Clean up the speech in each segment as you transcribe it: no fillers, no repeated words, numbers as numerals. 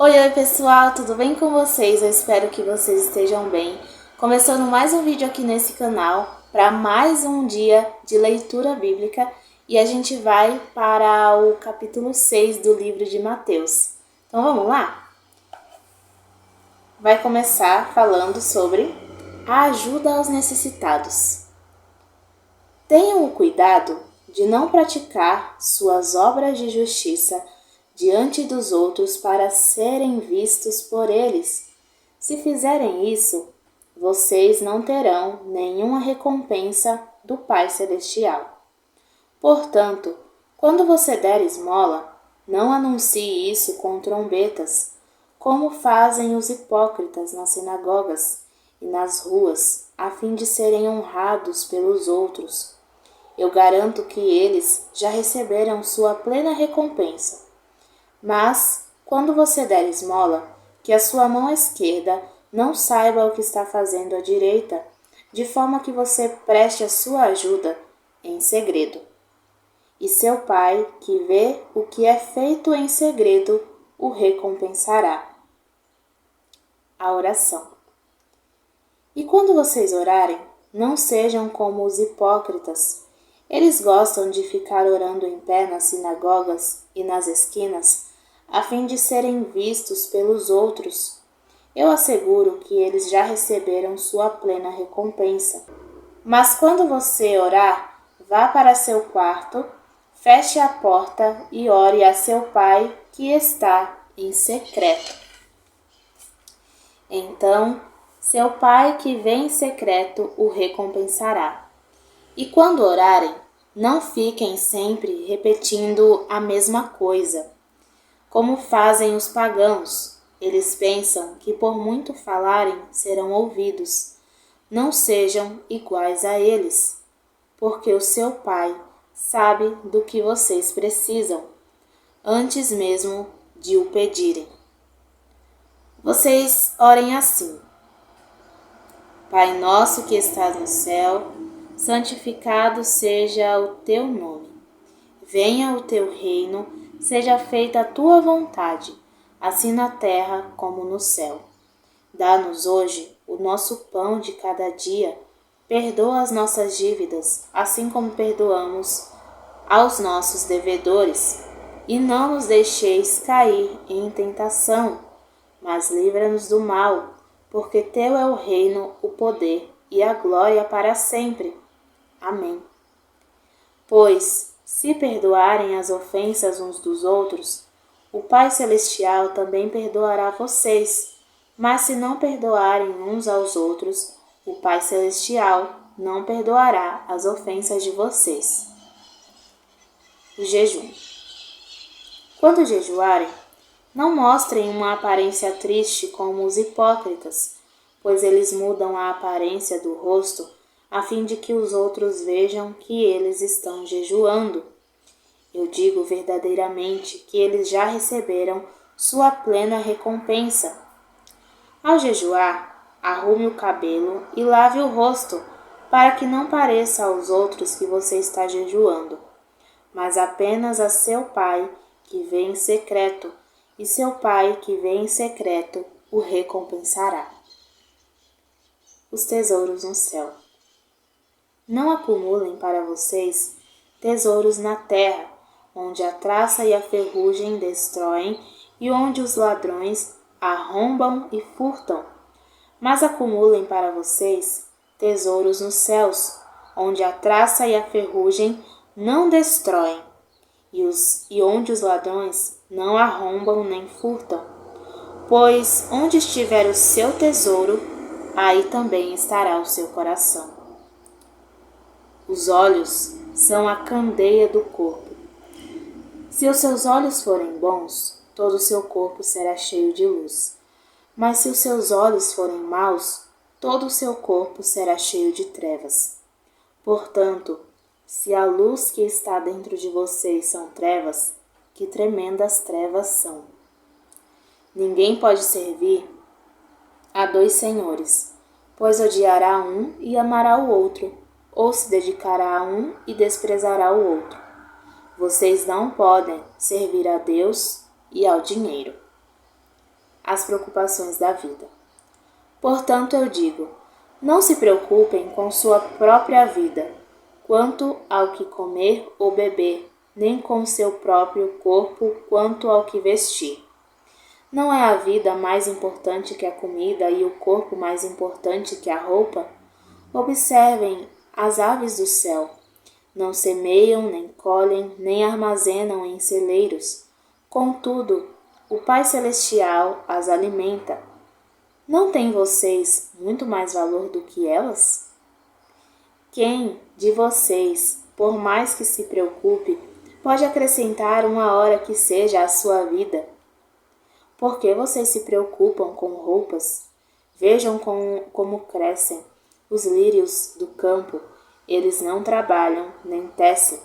Oi pessoal, tudo bem com vocês? Eu espero que vocês estejam bem. Começando mais um vídeo aqui nesse canal para mais um dia de leitura bíblica e a gente vai para o capítulo 6 do livro de Mateus. Então vamos lá? Vai começar falando sobre a ajuda aos necessitados. Tenham o cuidado de não praticar suas obras de justiça diante dos outros para serem vistos por eles. Se fizerem isso, vocês não terão nenhuma recompensa do Pai Celestial. Portanto, quando você der esmola, não anuncie isso com trombetas, como fazem os hipócritas nas sinagogas e nas ruas, a fim de serem honrados pelos outros. Eu garanto que eles já receberam sua plena recompensa. Mas, quando você der esmola, que a sua mão esquerda não saiba o que está fazendo a direita, de forma que você preste a sua ajuda em segredo. E seu Pai, que vê o que é feito em segredo, o recompensará. A oração. E quando vocês orarem, não sejam como os hipócritas. Eles gostam de ficar orando em pé nas sinagogas e nas esquinas, a fim de serem vistos pelos outros. Eu asseguro que eles já receberam sua plena recompensa. Mas quando você orar, vá para seu quarto, feche a porta e ore a seu Pai que está em secreto. Então, seu Pai que vem em secreto o recompensará. E quando orarem, não fiquem sempre repetindo a mesma coisa, como fazem os pagãos. Eles pensam que por muito falarem serão ouvidos. Não sejam iguais a eles, porque o seu Pai sabe do que vocês precisam, antes mesmo de o pedirem. Vocês orem assim: Pai nosso que estás no céu, santificado seja o teu nome. Venha o teu reino, seja feita a tua vontade, assim na terra como no céu. Dá-nos hoje o nosso pão de cada dia. Perdoa as nossas dívidas, assim como perdoamos aos nossos devedores. E não nos deixeis cair em tentação, mas livra-nos do mal, porque teu é o reino, o poder e a glória para sempre. Amém. Pois, se perdoarem as ofensas uns dos outros, o Pai Celestial também perdoará vocês. Mas se não perdoarem uns aos outros, o Pai Celestial não perdoará as ofensas de vocês. O jejum. Quando jejuarem, não mostrem uma aparência triste como os hipócritas, pois eles mudam a aparência do rosto a fim de que os outros vejam que eles estão jejuando. Eu digo verdadeiramente que eles já receberam sua plena recompensa. Ao jejuar, arrume o cabelo e lave o rosto, para que não pareça aos outros que você está jejuando, mas apenas a seu Pai que vê em secreto, e seu Pai que vê em secreto o recompensará. Os tesouros no céu. Não acumulem para vocês tesouros na terra, onde a traça e a ferrugem destroem e onde os ladrões arrombam e furtam. Mas acumulem para vocês tesouros nos céus, onde a traça e a ferrugem não destroem e onde os ladrões não arrombam nem furtam. Pois onde estiver o seu tesouro, aí também estará o seu coração. Os olhos são a candeia do corpo. Se os seus olhos forem bons, todo o seu corpo será cheio de luz. Mas se os seus olhos forem maus, todo o seu corpo será cheio de trevas. Portanto, se a luz que está dentro de vocês são trevas, que tremendas trevas são. Ninguém pode servir a dois senhores, pois odiará um e amará o outro, ou se dedicará a um e desprezará o outro. Vocês não podem servir a Deus e ao dinheiro. as preocupações da vida. Portanto, eu digo, não se preocupem com sua própria vida, quanto ao que comer ou beber, nem com seu próprio corpo, quanto ao que vestir. Não é a vida mais importante que a comida e o corpo mais importante que a roupa? Observem as aves do céu. Não semeiam, nem colhem, nem armazenam em celeiros. Contudo, o Pai Celestial as alimenta. Não têm vocês muito mais valor do que elas? Quem de vocês, por mais que se preocupe, pode acrescentar uma hora que seja à sua vida? Por que vocês se preocupam com roupas? Vejam como crescem os lírios do campo. Eles não trabalham, nem tecem.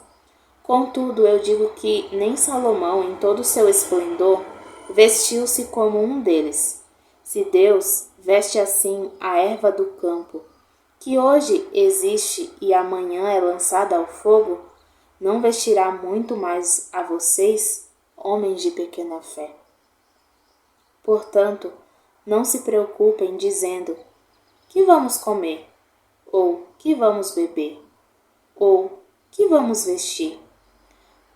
Contudo, eu digo que nem Salomão, em todo o seu esplendor, vestiu-se como um deles. Se Deus veste assim a erva do campo, que hoje existe e amanhã é lançada ao fogo, não vestirá muito mais a vocês, homens de pequena fé. Portanto, não se preocupem dizendo: que vamos comer? Ou que vamos beber? Ou que vamos vestir?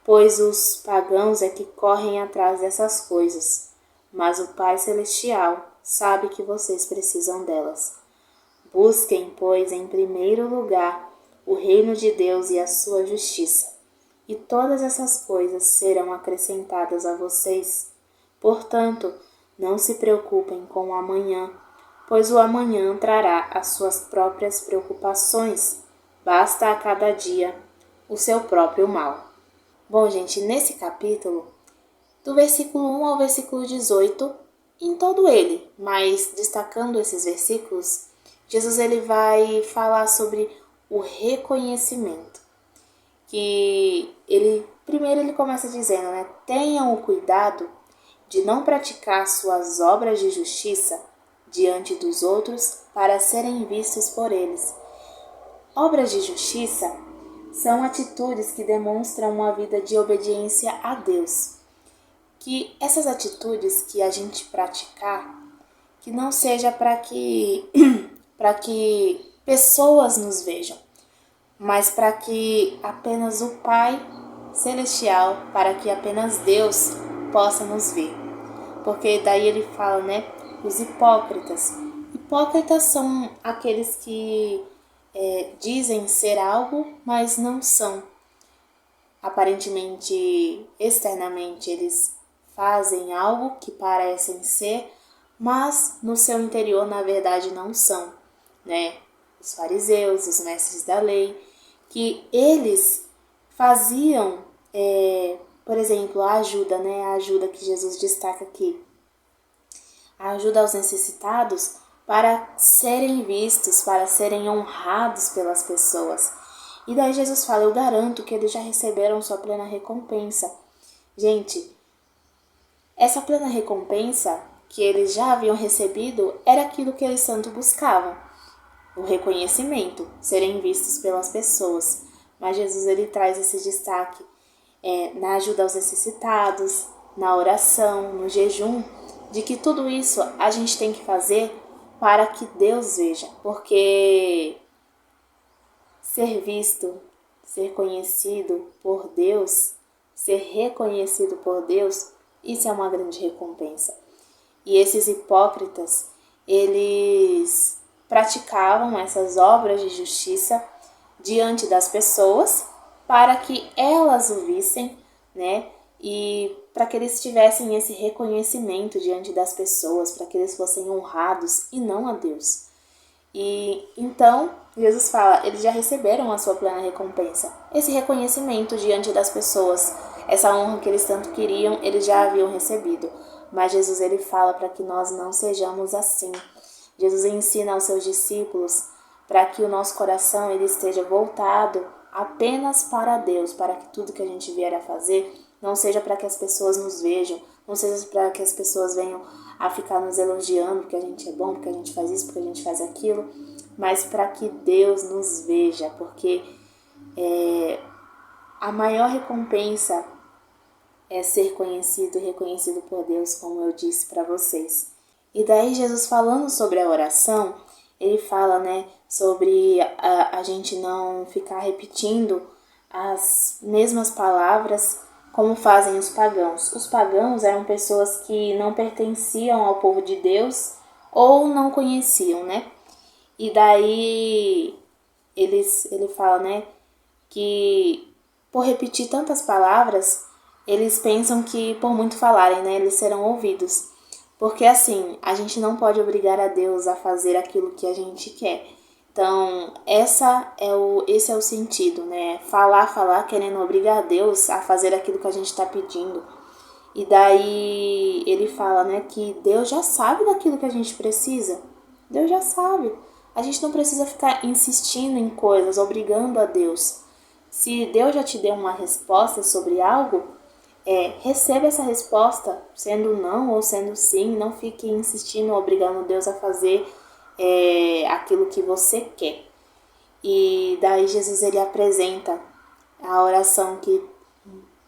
Pois os pagãos é que correm atrás dessas coisas, mas o Pai Celestial sabe que vocês precisam delas. Busquem, pois, em primeiro lugar o reino de Deus e a sua justiça, e todas essas coisas serão acrescentadas a vocês. Portanto, não se preocupem com o amanhã, pois o amanhã trará as suas próprias preocupações. Basta a cada dia o seu próprio mal. Bom, gente, nesse capítulo, do versículo 1 ao versículo 18, em todo ele, mas destacando esses versículos, Jesus ele vai falar sobre o reconhecimento. Primeiro ele começa dizendo, tenham o cuidado de não praticar suas obras de justiça diante dos outros para serem vistos por eles. Obras de justiça são atitudes que demonstram uma vida de obediência a Deus. Que essas atitudes que a gente praticar, que não seja para que pessoas nos vejam, mas para que apenas o Pai Celestial, para que apenas Deus possa nos ver. Porque daí ele fala, os hipócritas. Hipócritas são aqueles que dizem ser algo, mas não são. Aparentemente, externamente, eles fazem algo que parecem ser, mas no seu interior, na verdade, não são. Os fariseus, os mestres da lei, que eles faziam, por exemplo, a ajuda, a ajuda que Jesus destaca aqui, a ajuda aos necessitados para serem vistos, para serem honrados pelas pessoas. E daí Jesus fala, eu garanto que eles já receberam sua plena recompensa. Gente, essa plena recompensa que eles já haviam recebido era aquilo que eles tanto buscavam. O reconhecimento, serem vistos pelas pessoas. Mas Jesus ele traz esse destaque na ajuda aos necessitados, na oração, no jejum, de que tudo isso a gente tem que fazer para que Deus veja. Porque ser visto, ser conhecido por Deus, ser reconhecido por Deus, isso é uma grande recompensa. E esses hipócritas, eles praticavam essas obras de justiça diante das pessoas para que elas o vissem, e para que eles tivessem esse reconhecimento diante das pessoas, para que eles fossem honrados e não a Deus. E então, Jesus fala, eles já receberam a sua plena recompensa. Esse reconhecimento diante das pessoas, essa honra que eles tanto queriam, eles já haviam recebido. Mas Jesus ele fala para que nós não sejamos assim. Jesus ensina aos seus discípulos para que o nosso coração ele esteja voltado apenas para Deus, para que tudo que a gente vier a fazer não seja para que as pessoas nos vejam, não seja para que as pessoas venham a ficar nos elogiando porque a gente é bom, porque a gente faz isso, porque a gente faz aquilo, mas para que Deus nos veja, porque a maior recompensa é ser conhecido e reconhecido por Deus, como eu disse para vocês. E daí Jesus falando sobre a oração, ele fala, né, sobre a gente não ficar repetindo as mesmas palavras como fazem os pagãos. Os pagãos eram pessoas que não pertenciam ao povo de Deus ou não conheciam, né? E daí ele fala, né, que por repetir tantas palavras, eles pensam que por muito falarem, né, eles serão ouvidos. Porque assim, a gente não pode obrigar a Deus a fazer aquilo que a gente quer. Então, esse é o sentido, né? Falar, querendo obrigar a Deus a fazer aquilo que a gente está pedindo. E daí ele fala, né, que Deus já sabe daquilo que a gente precisa. Deus já sabe. A gente não precisa ficar insistindo em coisas, obrigando a Deus. Se Deus já te deu uma resposta sobre algo, receba essa resposta, sendo não ou sendo sim. Não fique insistindo, obrigando Deus a fazer aquilo que você quer. E daí Jesus ele apresenta a oração que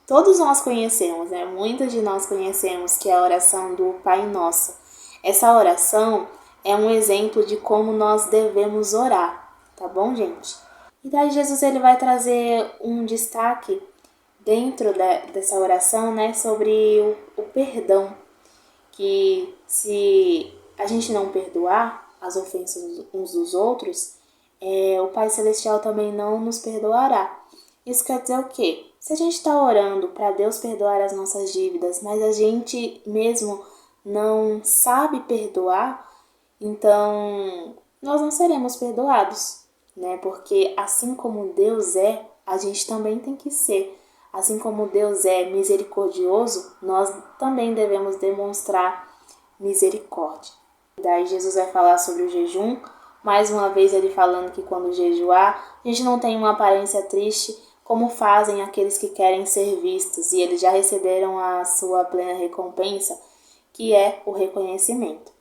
todos nós conhecemos, né? Muitos de nós conhecemos, que é a oração do Pai Nosso. Essa oração é um exemplo de como nós devemos orar, tá bom, gente? E daí Jesus ele vai trazer um destaque dentro dessa oração, né, sobre o perdão, que se a gente não perdoar as ofensas uns dos outros, o Pai Celestial também não nos perdoará. Isso quer dizer o quê? Se a gente está orando para Deus perdoar as nossas dívidas, mas a gente mesmo não sabe perdoar, então nós não seremos perdoados, né? Porque assim como Deus é, a gente também tem que ser. Assim como Deus é misericordioso, nós também devemos demonstrar misericórdia. Daí Jesus vai falar sobre o jejum, mais uma vez ele falando que quando jejuar, a gente não tem uma aparência triste, como fazem aqueles que querem ser vistos, e eles já receberam a sua plena recompensa, que é o reconhecimento.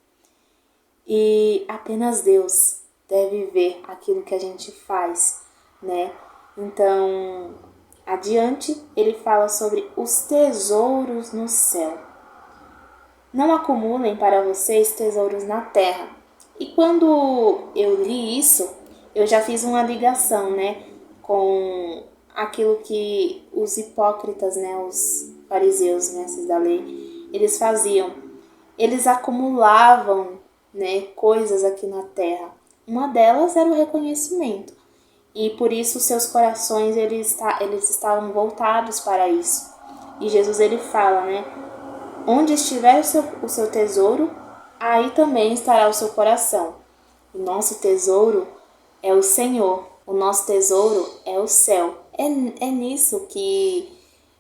E apenas Deus deve ver aquilo que a gente faz, né? Então, adiante, ele fala sobre os tesouros no céu. Não acumulem para vocês tesouros na terra. E quando eu li isso, eu já fiz uma ligação, né, com aquilo que os hipócritas, né, os fariseus, mestres da lei, eles faziam. Eles acumulavam, né, coisas aqui na terra. Uma delas era o reconhecimento. E por isso seus corações eles estavam voltados para isso. E Jesus ele fala, né, onde estiver o seu tesouro, aí também estará o seu coração. O nosso tesouro é o Senhor. O nosso tesouro é o céu. É nisso que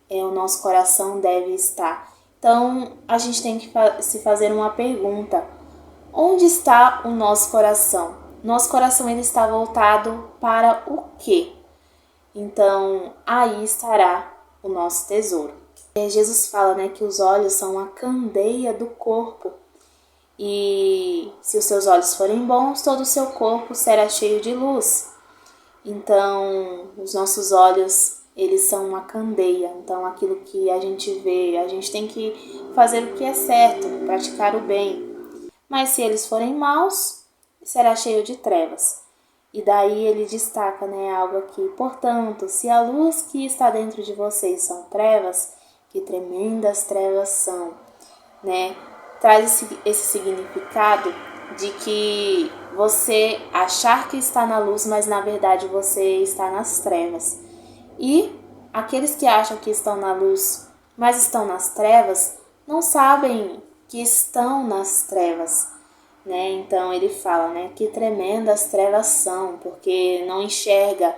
o nosso coração deve estar. Então, a gente tem que se fazer uma pergunta. Onde está o nosso coração? Nosso coração ele está voltado para o quê? Então, aí estará o nosso tesouro. Jesus fala, né, que os olhos são a candeia do corpo. E se os seus olhos forem bons, todo o seu corpo será cheio de luz. Então, os nossos olhos, eles são uma candeia. Então, aquilo que a gente vê, a gente tem que fazer o que é certo, praticar o bem. Mas se eles forem maus, será cheio de trevas. E daí ele destaca, né, algo aqui. Portanto, se a luz que está dentro de vocês são trevas, que tremendas trevas são, né? Traz esse significado de que você achar que está na luz, mas na verdade você está nas trevas. E aqueles que acham que estão na luz, mas estão nas trevas, não sabem que estão nas trevas, né? Então ele fala, né, que tremendas trevas são, porque não enxerga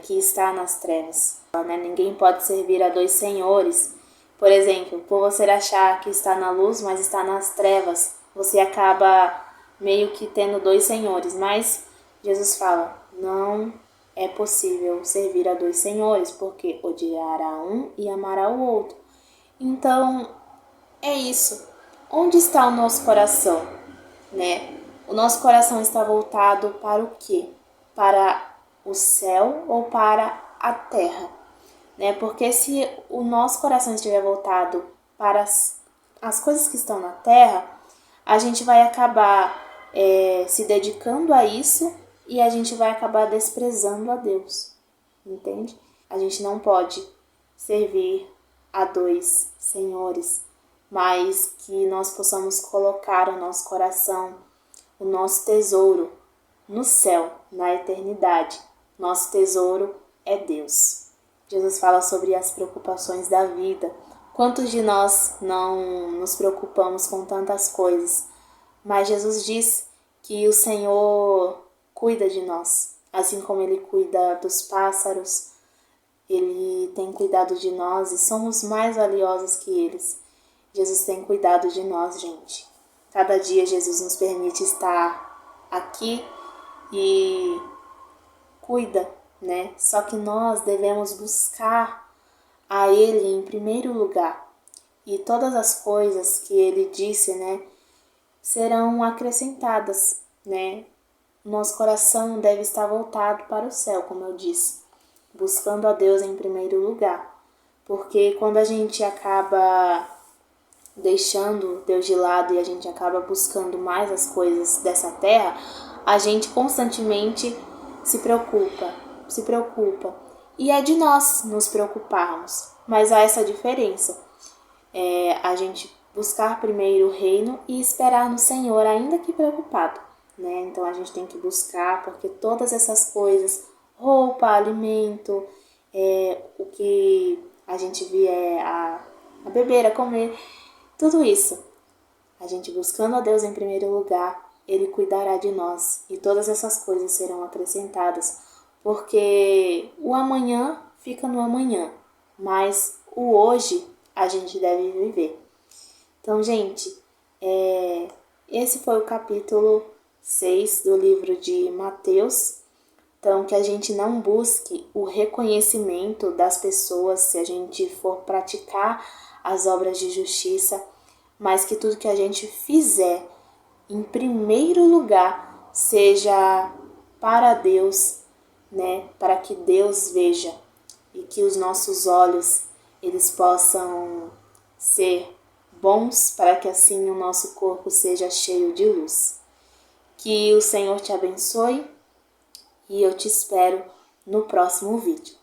que está nas trevas, né? Ninguém pode servir a dois senhores. Por exemplo, por você achar que está na luz, mas está nas trevas, você acaba meio que tendo dois senhores. Mas Jesus fala, não é possível servir a dois senhores, porque odiará um e amará o outro. Então, é isso. Onde está o nosso coração, né? O nosso coração está voltado para o quê? Para o céu ou para a terra, né? Porque se o nosso coração estiver voltado para as coisas que estão na terra, a gente vai acabar se dedicando a isso e a gente vai acabar desprezando a Deus, entende? A gente não pode servir a dois senhores, mas que nós possamos colocar o nosso coração, o nosso tesouro no céu, na eternidade. Nosso tesouro é Deus. Jesus fala sobre as preocupações da vida. Quantos de nós não nos preocupamos com tantas coisas? Mas Jesus diz que o Senhor cuida de nós, assim como Ele cuida dos pássaros. Ele tem cuidado de nós e somos mais valiosos que eles. Jesus tem cuidado de nós, gente. Cada dia Jesus nos permite estar aqui e cuida, né? Só que nós devemos buscar a Ele em primeiro lugar. E todas as coisas que Ele disse, né, serão acrescentadas, né? Nosso coração deve estar voltado para o céu, como eu disse, buscando a Deus em primeiro lugar. Porque quando a gente acaba deixando Deus de lado e a gente acaba buscando mais as coisas dessa terra, a gente constantemente se preocupa. E é de nós nos preocuparmos, mas há essa diferença. A gente buscar primeiro o reino e esperar no Senhor, ainda que preocupado, né? Então a gente tem que buscar, porque todas essas coisas, roupa, alimento, o que a gente vier a beber, a comer, tudo isso, a gente buscando a Deus em primeiro lugar, Ele cuidará de nós e todas essas coisas serão acrescentadas, porque o amanhã fica no amanhã, mas o hoje a gente deve viver. Então, gente, esse foi o capítulo 6 do livro de Mateus. Então, que a gente não busque o reconhecimento das pessoas se a gente for praticar as obras de justiça, mas que tudo que a gente fizer, em primeiro lugar, seja para Deus, né? Para que Deus veja e que os nossos olhos eles possam ser bons, para que assim o nosso corpo seja cheio de luz. Que o Senhor te abençoe e eu te espero no próximo vídeo.